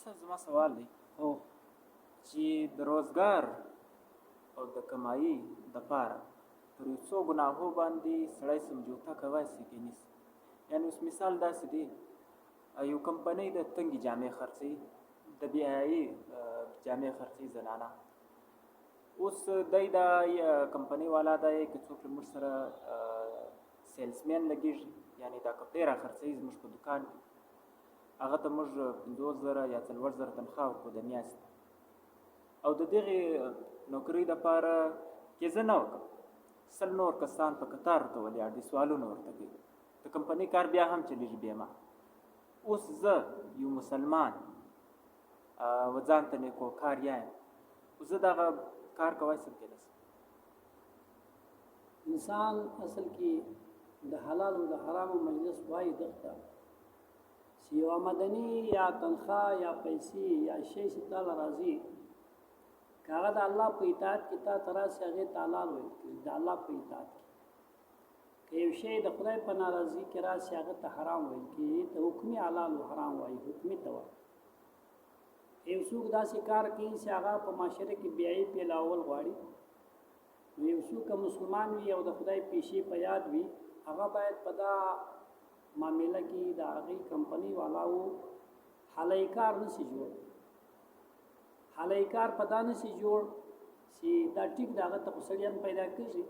صاحب زما سوال دی هو چې د روزګار او د کمایي دپاره پر یو څو ګناهو باندې سړی سمجوته کولی سي که نیسي. یعنې اوس مثال داسې دی یو کمپنۍ د تنګې جامې خرڅوي، د بیایي جامې خرڅوي زنانه. اوس دی دا کمپنۍ والا دی که څوک موږ سره سیلسمین لګېږي، یعنې دا کپړې را خرڅوي زموږ په دوکان کې، هغه ته موږ 50,000 یا 40,000 تنخواه ورکړو د میاشتې، او د دغې نوکرۍ دپاره کې زه نه وکړم 100 نور کسان په کتار ورته ولاړ دي، سوالونه ورته کوي، د کمپنۍ کار بیا هم چلېږي بې ما. اوس زه یو مسلمان و ځان ته نیکوکار یم، زه دغه کار کولی شم کېدای شي؟ انسان اصل کې د حلال او د حرامو مجلس وایي دغته چې یو آمدني یا تنخواه یا پیسې یا شی چې تعالی راځي که هغه د الله په اطاعت کې تا ته راشي هغې ته حلال ویل کېږي، د الله په اطاعت کې. که یو شی د خدای په ناراضي کې راشي هغه ته حرام ویل کېږي، ته حکمي حلال او حرام وایي، حکمي ته وایي. یو څوک داسې کار کوي چې هغه په معاشره کې بیایي پیلاول غواړي، نو یو څوک مسلمان وي او د خدای پیشې په یاد وي، هغه باید په دا معامله کې د هغې کمپنۍ والاو حلال کار نشي جوړ. حلال کار په دا نشي جوړ چې دا ټیک د هغه ته خو سړیان پیدا کېږي،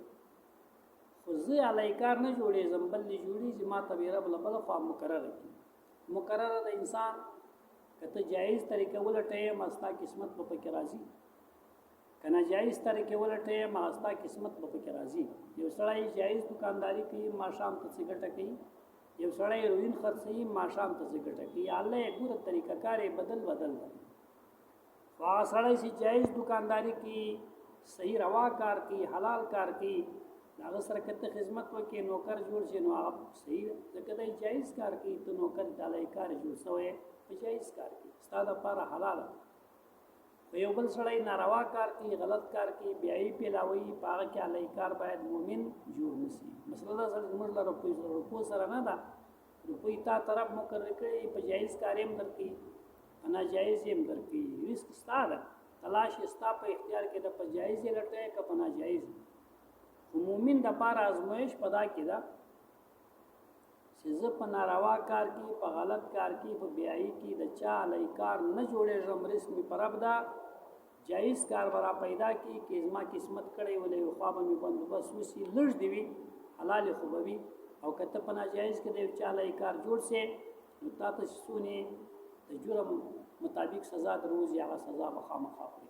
خو زه حلال کار نه جوړېږم، بل دې جوړېږي، ما ته به رب له بله خوا مقرره کړي. مقرره د انسان که ته جایز طریقه ولټوې ما ستا قسمت به پکې راځي، که ناجایز طریقې ولټوې ما ستا قسمت به پکې راځي. یو سړی جایز دکانداري کوي ماښام ته څه ګټه کوي، یو سړی هیروین خرڅوي ماښام ته څه ګټه کوي، الله یې ګوره طریقه کار یې بدل بدل ده. خو هغه سړی چې جایز دکانداري کوي، صحیح روا کار کوي، حلال کار کوي، د هغه سره که ته خدمت وکړې نوکر جوړ شي نو هغه صحیح ده، ځکه دی جایز کار کوي، ته نوکر ډالۍ کار جوړ شوی په جایز کار کوي، ستا دپاره حلاله. خو یو بل سړی ناروا کار کوي، غلط کار کوي، بیایي پیلاوي، په هغه کې حلال کار باید مؤمن جوړ نشي. مسله دا سره زموږ له روپو سره نه ده، روپۍ تا طرف مقرر کړي، په جایز کار یې هم درکوي، په ناجایز یې هم درکوي، رزق ستا ده، تلاش یې ستا په اختیار کې ده، په جایز یې لټوې که په ناجایز. خو مؤمن دپاره ازمایش په دا کې ده چې زه په ناروا کار کې، په غلط کار کې، په بیایي کې د چا حلال کار نه جوړېږم، رزق مې په رب ده، جایز کار به را پیدا کړي، که زما قسمت کړی ولې یو خوا به مې بندوبست وشي، لږ دې وي حلال خو به وي، او که ته په ناجایز کې د یو چا حلال کار جوړ شي نو تا ته څونې د جرم مطابق سزا در وځي، هغه سزا به خامخا خورې.